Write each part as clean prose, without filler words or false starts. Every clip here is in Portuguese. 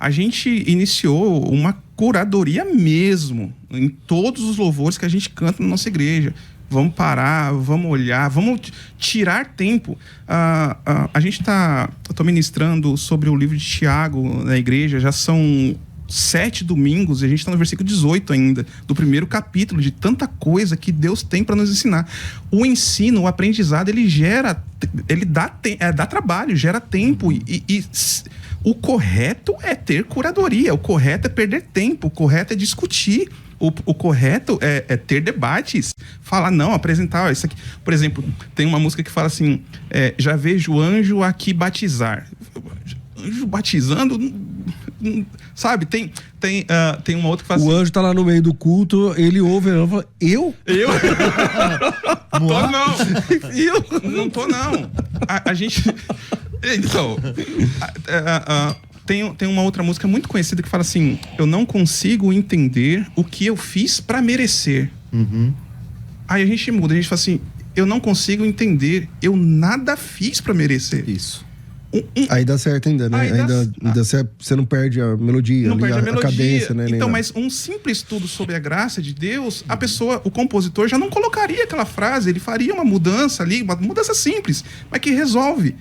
a gente iniciou uma curadoria mesmo em todos os louvores que a gente canta na nossa igreja. Vamos parar, vamos olhar, vamos tirar tempo. Eu estou ministrando sobre o livro de Tiago na igreja, já são 7 domingos e a gente está no versículo 18 ainda, do primeiro capítulo, de tanta coisa que Deus tem para nos ensinar. O ensino, o aprendizado, ele dá trabalho, gera tempo e o correto é ter curadoria, o correto é perder tempo, o correto é discutir. O correto é ter debates, falar, não, apresentar isso aqui. Por exemplo, tem uma música que fala assim, já vejo anjo aqui batizar. Anjo batizando, sabe? Tem uma outra que fala assim... O anjo tá lá no meio do culto, ele ouve e fala, eu? Tô não. Eu não tô não. A gente... Então... Tem uma outra música muito conhecida que fala assim, eu não consigo entender o que eu fiz pra merecer. Uhum. Aí a gente muda, a gente fala assim, eu não consigo entender, eu nada fiz pra merecer. Isso. Aí dá certo ainda, né? Ainda você não perde a melodia, não perde a melodia. Cadência, né? Então, mas um simples estudo sobre a graça de Deus, a pessoa, o compositor já não colocaria aquela frase, ele faria uma mudança ali, uma mudança simples, mas que resolve.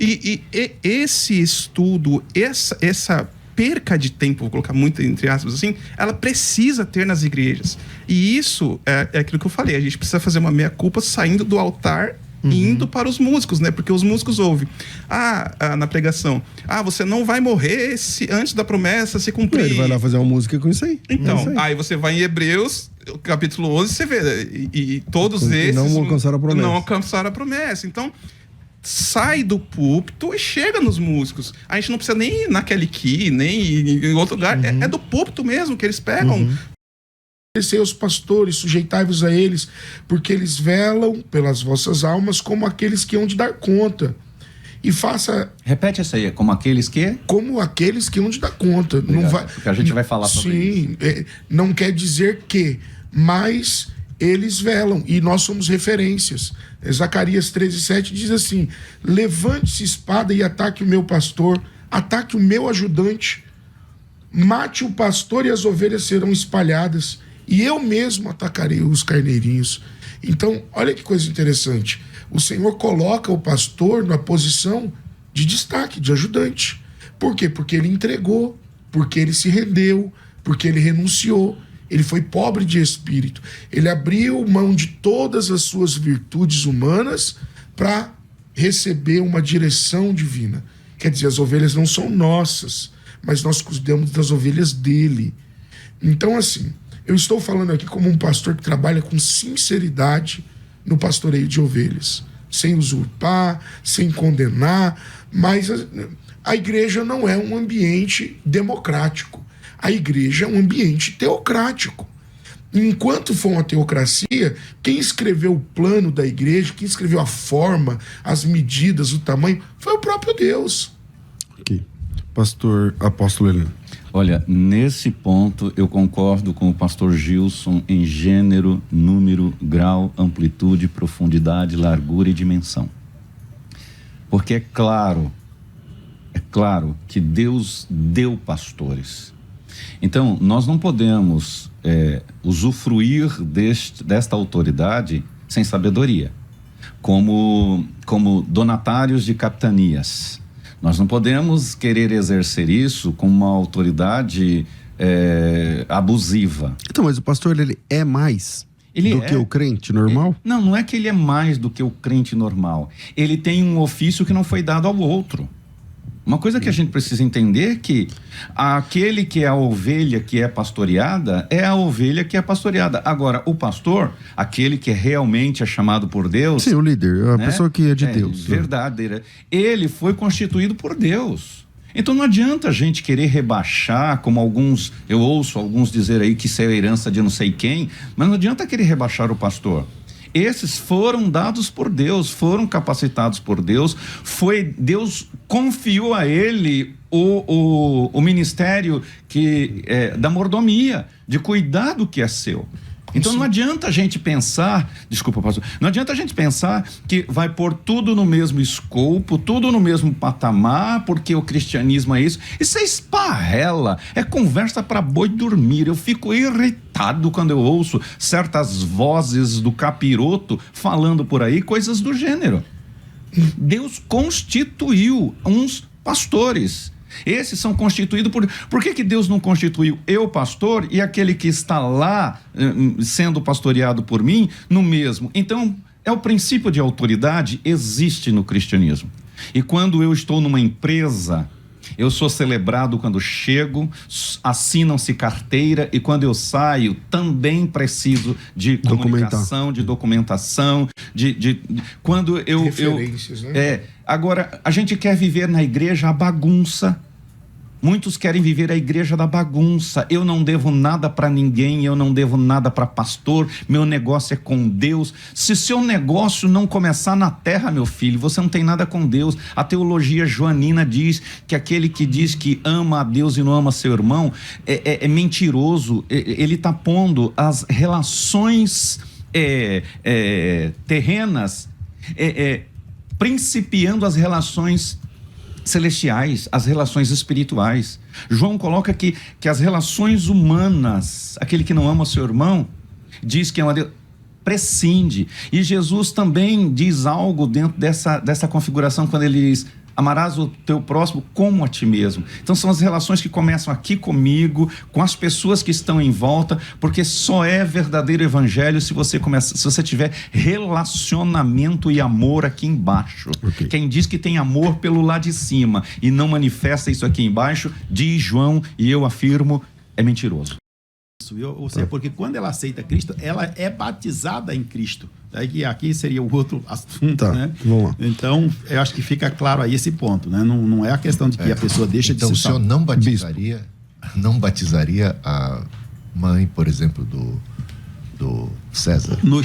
E esse estudo, essa perca de tempo, vou colocar muito entre aspas assim, ela precisa ter nas igrejas. E isso é aquilo que eu falei, a gente precisa fazer uma meia-culpa saindo do altar e indo para os músicos, né? Porque os músicos ouvem, na pregação, você não vai morrer antes da promessa se cumprir. Ele vai lá fazer uma música com isso aí. Então, aí você vai em Hebreus, capítulo 11, você vê, e todos esses não alcançaram a promessa. Não alcançaram a promessa. Então, sai do púlpito e chega nos músicos. A gente não precisa nem ir na Kelly Key, nem em outro lugar. É do púlpito mesmo que eles pegam. Os pastores, sujeitai-vos a eles, porque eles velam pelas vossas almas como aqueles que hão de dar conta. E faça... Repete essa aí, como aqueles que... Como aqueles que hão de dar conta. Obrigado, não vai... Porque a gente vai falar sobre isso. Sim, não quer dizer que, mas eles velam, e nós somos referências. Zacarias 13:7 diz assim, levante-se espada e ataque o meu pastor, ataque o meu ajudante, mate o pastor e as ovelhas serão espalhadas, e eu mesmo atacarei os carneirinhos. Então, olha que coisa interessante. O Senhor coloca o pastor na posição de destaque, de ajudante. Por quê? Porque ele entregou, porque ele se rendeu, porque ele renunciou. Ele foi pobre de espírito. Ele abriu mão de todas as suas virtudes humanas para receber uma direção divina. Quer dizer, as ovelhas não são nossas, mas nós cuidamos das ovelhas dele. Então, assim, eu estou falando aqui como um pastor que trabalha com sinceridade no pastoreio de ovelhas, sem usurpar, sem condenar, mas a igreja não é um ambiente democrático. A igreja é um ambiente teocrático. Enquanto for uma teocracia, quem escreveu o plano da igreja, quem escreveu a forma, as medidas, o tamanho, foi o próprio Deus. Ok. Pastor Apóstolo Heleno. Olha, nesse ponto eu concordo com o pastor Gilson em gênero, número, grau, amplitude, profundidade, largura e dimensão. Porque é claro que Deus deu pastores. Então, nós não podemos usufruir desta autoridade sem sabedoria, como donatários de capitanias. Nós não podemos querer exercer isso com uma autoridade abusiva. Então, mas o pastor, ele é mais do que o crente normal? Não é que ele é mais do que o crente normal. Ele tem um ofício que não foi dado ao outro. Uma coisa que a gente precisa entender é que aquele que é a ovelha que é pastoreada é a ovelha que é pastoreada. Agora, o pastor, aquele que realmente é chamado por Deus... Sim, o líder, a pessoa que é de Deus. Verdadeira. Ele foi constituído por Deus. Então não adianta a gente querer rebaixar, como eu ouço alguns dizer aí que isso é herança de não sei quem, mas não adianta querer rebaixar o pastor. Esses foram dados por Deus, foram capacitados por Deus, Deus confiou a ele o ministério da mordomia, de cuidar do que é seu. Então não adianta a gente pensar, desculpa, pastor, não adianta a gente pensar que vai pôr tudo no mesmo escopo, tudo no mesmo patamar, porque o cristianismo é isso. Isso é esparrela, é conversa para boi dormir. Eu fico irritado quando eu ouço certas vozes do capiroto falando por aí coisas do gênero. Deus constituiu uns pastores. Esses são constituídos por que Deus não constituiu eu, pastor, e aquele que está lá sendo pastoreado por mim no mesmo? Então, o princípio de autoridade existe no cristianismo. E quando eu estou numa empresa, eu sou celebrado quando chego, assinam-se carteira, e quando eu saio também preciso de comunicação, de documentação, quando eu referências, né? Agora, a gente quer viver na igreja a bagunça. Muitos querem viver a igreja da bagunça. Eu não devo nada para ninguém, eu não devo nada para pastor, meu negócio é com Deus. Se seu negócio não começar na terra, meu filho, você não tem nada com Deus. A teologia joanina diz que aquele que diz que ama a Deus e não ama seu irmão é mentiroso. Ele está pondo as relações terrenas, principiando as relações celestiais, as relações espirituais. João coloca que as relações humanas, aquele que não ama seu irmão, diz que é uma Deus, prescinde. E Jesus também diz algo dentro dessa configuração, quando ele diz: amarás o teu próximo como a ti mesmo. Então são as relações que começam aqui comigo, com as pessoas que estão em volta, porque só é verdadeiro evangelho se você tiver relacionamento e amor aqui embaixo. Okay. Quem diz que tem amor pelo lado de cima e não manifesta isso aqui embaixo, diz João, e eu afirmo, é mentiroso. Ou seja, porque quando ela aceita Cristo, ela é batizada em Cristo. Daí aqui seria o outro assunto, né? Vamos lá. Então, eu acho que fica claro aí esse ponto, né? Não é a questão de que a pessoa deixa então, de ser salva. Então, o senhor não batizaria a mãe, por exemplo, do César? No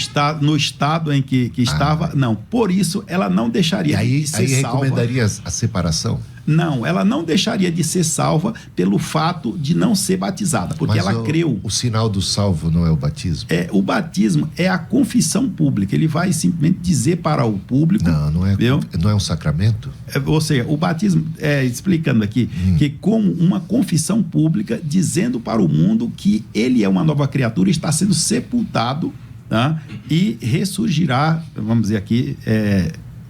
estado em que estava, não. Por isso, ela não deixaria de ser salva. Aí recomendaria a separação? Não, ela não deixaria de ser salva pelo fato de não ser batizada, porque ela creu. O sinal do salvo não é o batismo? O batismo é a confissão pública. Ele vai simplesmente dizer para o público... Não é um sacramento? Ou seja, o batismo, explicando aqui, que como uma confissão pública, dizendo para o mundo que ele é uma nova criatura, está sendo sepultado, tá? E ressurgirá, vamos dizer aqui,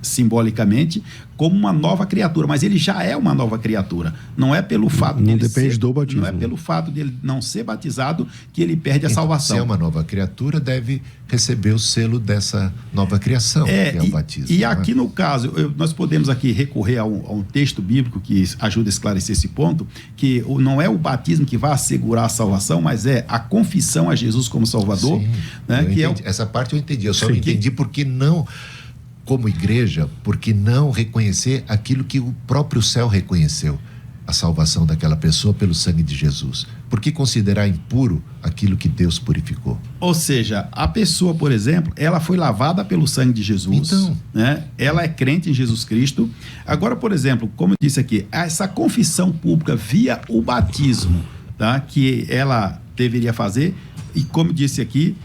simbolicamente, como uma nova criatura, mas ele já é uma nova criatura. Não é pelo fato não depende do batismo. Não é pelo fato de ele não ser batizado que ele perde a salvação. Se é uma nova criatura, deve receber o selo dessa nova criação, que é o batismo. E aqui no caso, nós podemos aqui recorrer a um texto bíblico que ajuda a esclarecer esse ponto, que não é o batismo que vai assegurar a salvação, mas é a confissão a Jesus como Salvador. Sim, né? Essa parte eu entendi. Eu só não entendi porque não... como igreja, porque não reconhecer aquilo que o próprio céu reconheceu, a salvação daquela pessoa pelo sangue de Jesus. Por que considerar impuro aquilo que Deus purificou? Ou seja, a pessoa, por exemplo, ela foi lavada pelo sangue de Jesus, então, né? Ela é crente em Jesus Cristo. Agora, por exemplo, como eu disse aqui, essa confissão pública via o batismo, tá? Que ela deveria fazer, e como eu disse aqui,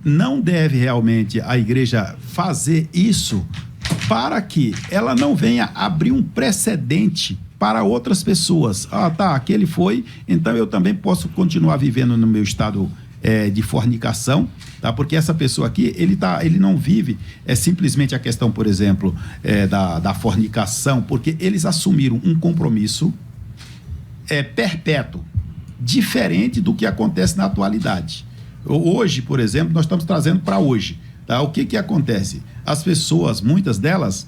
não deve realmente a igreja fazer isso para que ela não venha abrir um precedente para outras pessoas. Aquele foi, então eu também posso continuar vivendo no meu estado de fornicação, tá? Porque essa pessoa aqui, ele não vive simplesmente a questão, por exemplo, da fornicação, porque eles assumiram um compromisso perpétuo, diferente do que acontece na atualidade. Hoje, por exemplo, nós estamos trazendo para hoje. Tá? O que acontece? As pessoas, muitas delas,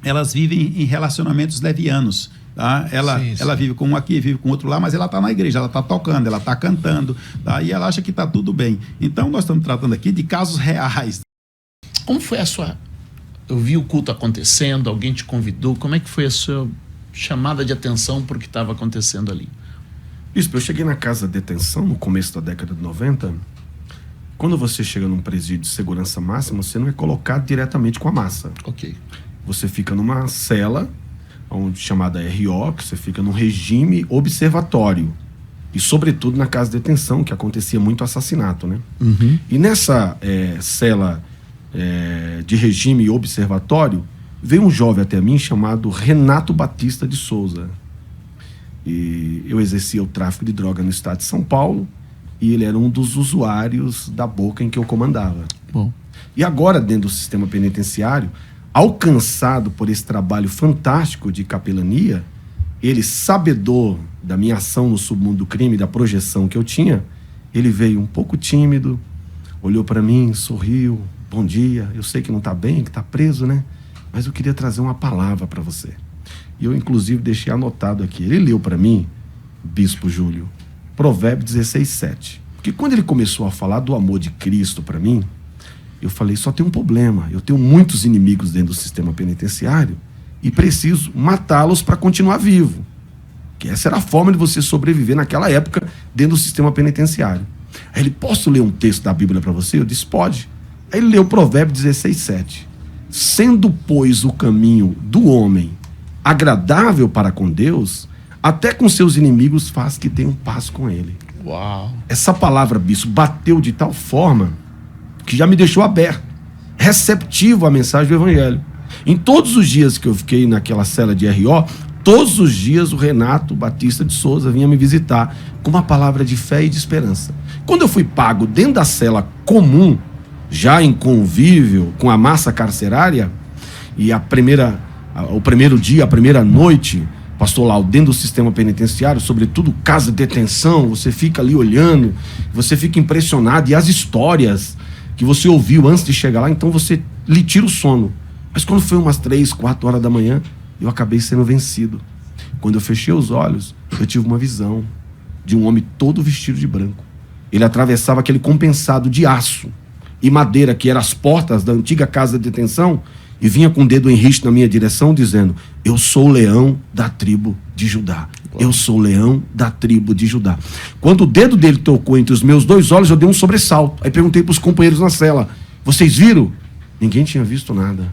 elas vivem em relacionamentos levianos. Tá? Ela vive com um aqui, vive com outro lá, mas ela está na igreja, ela está tocando, ela está cantando, tá? E ela acha que está tudo bem. Então, nós estamos tratando aqui de casos reais. Como foi a sua... Eu vi o culto acontecendo, alguém te convidou, como é que foi a sua chamada de atenção para o que estava acontecendo ali? Bispo, eu cheguei na casa de detenção no começo da década de 90. Quando você chega num presídio de segurança máxima, você não é colocado diretamente com a massa. Ok. Você fica numa cela, chamada RO, que você fica num regime observatório. E, sobretudo, na casa de detenção, que acontecia muito assassinato, né? E nessa cela de regime e observatório, veio um jovem até mim chamado Renato Batista de Souza. E eu exercia o tráfico de droga no estado de São Paulo, e ele era um dos usuários da boca em que eu comandava. Bom. E agora, dentro do sistema penitenciário, alcançado por esse trabalho fantástico de capelania, ele, sabedor da minha ação no submundo do crime, da projeção que eu tinha, ele veio um pouco tímido, olhou para mim, sorriu, bom dia, eu sei que não está bem, que está preso, né? Mas eu queria trazer uma palavra para você. E eu, inclusive, deixei anotado aqui. Ele leu para mim, Bispo Júlio, Provérbios 16:7. Porque quando ele começou a falar do amor de Cristo para mim, eu falei, só tem um problema. Eu tenho muitos inimigos dentro do sistema penitenciário e preciso matá-los para continuar vivo. Que essa era a forma de você sobreviver naquela época dentro do sistema penitenciário. Aí ele, posso ler um texto da Bíblia para você? Eu disse, pode. Aí ele leu Provérbios 16:7. Sendo, pois, o caminho do homem agradável para com Deus, até com seus inimigos faz que tenham paz com ele. Uau! Essa palavra, bispo, bateu de tal forma que já me deixou aberto, receptivo à mensagem do Evangelho. Em todos os dias que eu fiquei naquela cela de RO, todos os dias o Renato Batista de Souza vinha me visitar com uma palavra de fé e de esperança. Quando eu fui pago dentro da cela comum, já em convívio com a massa carcerária, e o primeiro dia, a primeira noite, pastor Lau, dentro do sistema penitenciário, sobretudo casa de detenção, você fica ali olhando, você fica impressionado, e as histórias que você ouviu antes de chegar lá, então você lhe tira o sono. Mas quando foi umas 3, 4 horas da manhã, eu acabei sendo vencido. Quando eu fechei os olhos, eu tive uma visão de um homem todo vestido de branco. Ele atravessava aquele compensado de aço e madeira, que eram as portas da antiga casa de detenção, e vinha com o dedo em riste na minha direção, dizendo, eu sou o leão da tribo de Judá. Eu sou o leão da tribo de Judá. Quando o dedo dele tocou entre os meus 2 olhos, eu dei um sobressalto. Aí perguntei para os companheiros na cela, vocês viram? Ninguém tinha visto nada.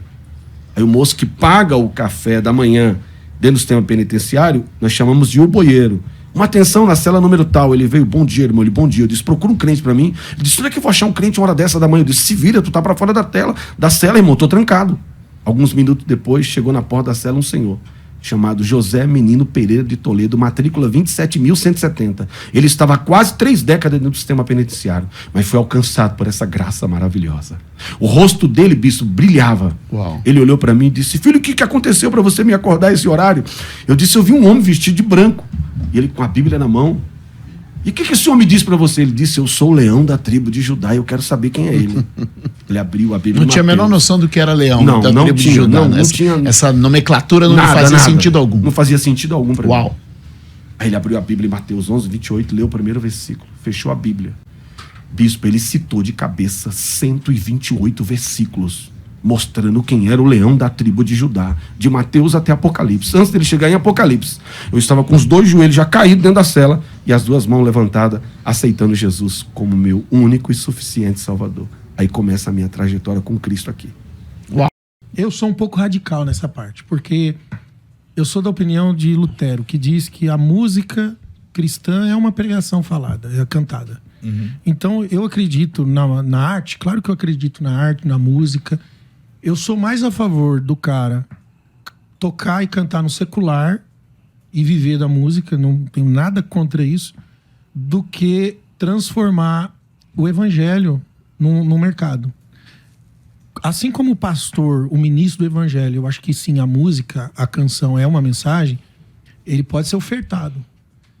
Aí o moço que paga o café da manhã dentro do sistema penitenciário, nós chamamos de uboieiro. Uma atenção na cela número tal. Ele veio, bom dia, irmão. Ele, bom dia. Eu disse, procura um crente para mim. Ele disse, onde é que eu vou achar um crente uma hora dessa da manhã? Eu disse, se vira, tu tá para fora da cela, irmão, tô trancado. Alguns minutos depois, chegou na porta da cela um senhor, chamado José Menino Pereira de Toledo, matrícula 27.170. Ele estava há quase 3 décadas dentro do sistema penitenciário, mas foi alcançado por essa graça maravilhosa. O rosto dele, bispo, brilhava. Uau. Ele olhou para mim e disse, filho, o que aconteceu para você me acordar esse horário? Eu disse, eu vi um homem vestido de branco. E ele com a Bíblia na mão. E o que esse homem disse para você? Ele disse, eu sou o leão da tribo de Judá e eu quero saber quem é ele. Ele abriu a Bíblia. Não tinha a menor noção do que era leão da tribo de Judá. Não tinha. Essa nomenclatura não fazia sentido algum. Não fazia sentido algum para mim. Uau. Aí ele abriu a Bíblia em Mateus 11:28, leu o primeiro versículo, fechou a Bíblia. Bispo, ele citou de cabeça 128 versículos, mostrando quem era o leão da tribo de Judá, de Mateus até Apocalipse. Antes dele chegar em Apocalipse, eu estava com os 2 joelhos já caídos dentro da cela e as 2 mãos levantadas, aceitando Jesus como meu único e suficiente Salvador. Aí começa a minha trajetória com Cristo aqui. Uau. Eu sou um pouco radical nessa parte, porque eu sou da opinião de Lutero, que diz que a música cristã é uma pregação falada, é cantada. Então eu acredito na arte, claro que eu acredito na arte, na música. Eu sou mais a favor do cara tocar e cantar no secular e viver da música, não tenho nada contra isso, do que transformar o evangelho no mercado. Assim como o pastor, o ministro do evangelho, eu acho que sim, a música, a canção é uma mensagem, ele pode ser ofertado.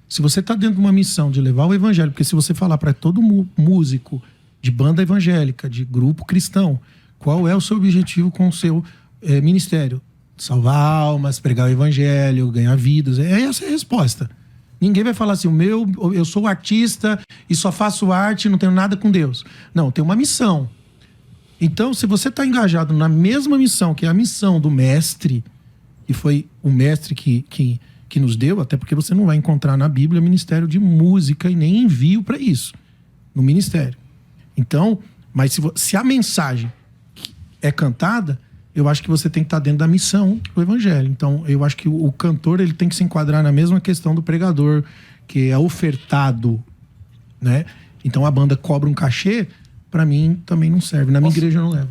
Se você está dentro de uma missão de levar o evangelho, porque se você falar para todo músico de banda evangélica, de grupo cristão, qual é o seu objetivo com o seu ministério? Salvar almas, pregar o evangelho, ganhar vidas. Essa é a resposta. Ninguém vai falar assim, eu sou artista e só faço arte e não tenho nada com Deus. Não, tem uma missão. Então, se você está engajado na mesma missão, que é a missão do mestre, e foi o mestre que nos deu, até porque você não vai encontrar na Bíblia ministério de música e nem envio para isso, no ministério. Então, mas se a mensagem é cantada, eu acho que você tem que estar dentro da missão do evangelho. Então, eu acho que o cantor ele tem que se enquadrar na mesma questão do pregador, que é ofertado, né? Então a banda cobra um cachê, pra mim também não serve. Na minha igreja eu não levo.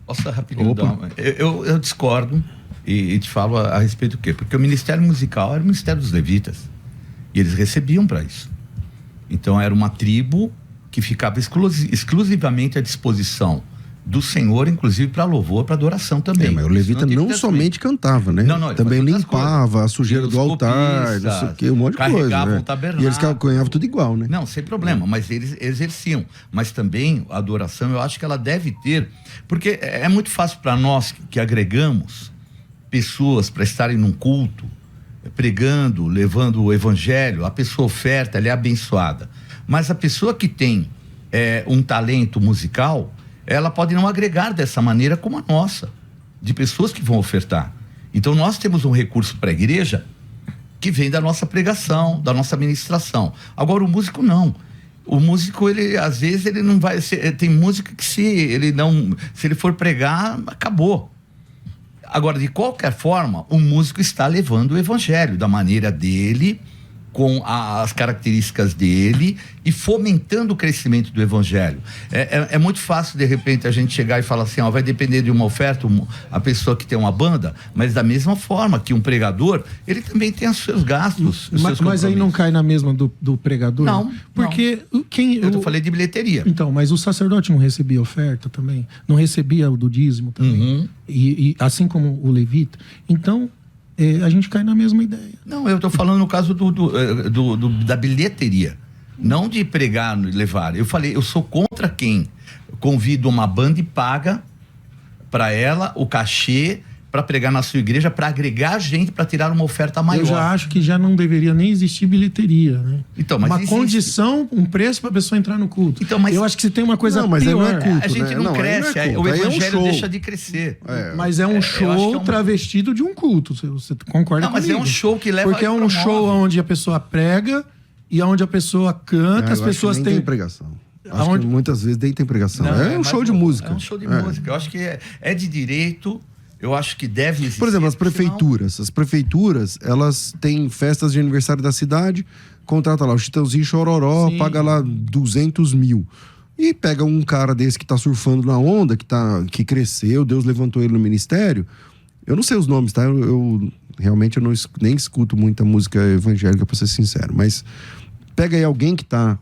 Posso rapidinho dar uma... eu discordo e te falo a respeito do quê? Porque o ministério musical era o ministério dos levitas. E eles recebiam para isso. Então era uma tribo que ficava exclusivamente à disposição do Senhor, inclusive para louvor, para adoração também. Mas o levita não somente cantava, né? Também limpava a sujeira do altar, não sei o quê, um monte de coisa. Carregavam né? o tabernáculo. E eles ganhavam tudo igual, né? Não, sem problema, mas eles exerciam. Mas também a adoração, eu acho que ela deve ter, porque é muito fácil para nós que agregamos pessoas para estarem num culto, pregando, levando o evangelho, a pessoa oferta, ela é abençoada. Mas a pessoa que tem um talento musical, ela pode não agregar dessa maneira como a nossa, de pessoas que vão ofertar. Então nós temos um recurso para a igreja que vem da nossa pregação, da nossa ministração. Agora o músico não. O músico, ele às vezes ele não vai tem música que se ele for pregar, acabou. Agora, de qualquer forma, o músico está levando o evangelho da maneira dele, com as características dele e fomentando o crescimento do evangelho. É muito fácil, de repente, a gente chegar e falar assim, vai depender de uma oferta, a pessoa que tem uma banda, mas da mesma forma que um pregador, ele também tem os seus gastos. Mas aí não cai na mesma do pregador? Não. Porque eu falei de bilheteria. Então, mas o sacerdote não recebia oferta também? Não recebia o do dízimo também? Uhum. E assim como o levita? Então... a gente cai na mesma ideia. Não, eu estou falando no caso da bilheteria, não de pregar e levar. Eu falei, eu sou contra quem convida uma banda e paga para ela o cachê para pregar na sua igreja, para agregar gente, para tirar uma oferta maior. Eu já acho que já não deveria nem existir bilheteria, né? Então, mas uma existe. Condição, um preço para a pessoa entrar no culto. Então, mas... eu acho que se tem uma coisa não, mas pior... não é culto, a gente não cresce, o evangelho deixa de crescer. Mas é um show travestido de um culto, você concorda comigo? Mas é um show que leva... Porque é um show onde a pessoa prega e onde a pessoa canta, as pessoas têm... tem pregação. Acho que muitas vezes nem tem pregação. Não, é um show de música. É um show de música. Eu acho que é de direito... Eu acho que deve existir. Por exemplo, as prefeituras, elas têm festas de aniversário da cidade, contrata lá o Chitãozinho Chororó, paga lá 200 mil. E pega um cara desse que tá surfando na onda, que cresceu, Deus levantou ele no ministério. Eu não sei os nomes, tá? Eu realmente nem escuto muita música evangélica, pra ser sincero. Mas pega aí alguém que tá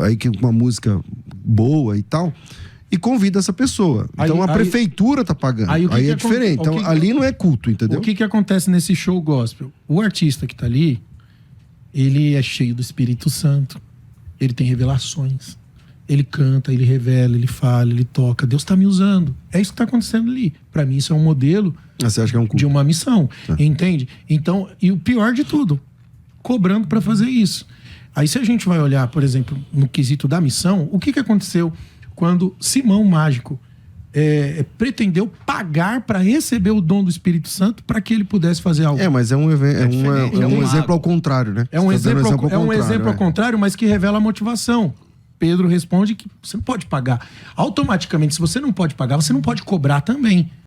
aí com uma música boa e tal... e convida essa pessoa. Então a prefeitura tá pagando. Aí é diferente. Então ali não é culto, entendeu? O que acontece nesse show gospel? O artista que tá ali, ele é cheio do Espírito Santo. Ele tem revelações. Ele canta, ele revela, ele fala, ele toca. Deus tá me usando. É isso que tá acontecendo ali. Pra mim isso é um modelo você acha que é um culto? De uma missão. Entende? Então, e o pior de tudo, cobrando pra fazer isso. Aí se a gente vai olhar, por exemplo, no quesito da missão, o que aconteceu quando Simão Mágico pretendeu pagar para receber o dom do Espírito Santo para que ele pudesse fazer algo? Mas é um exemplo ao contrário, né? É um exemplo ao contrário, mas que revela a motivação. Pedro responde que você não pode pagar. Automaticamente, se você não pode pagar, você não pode cobrar também.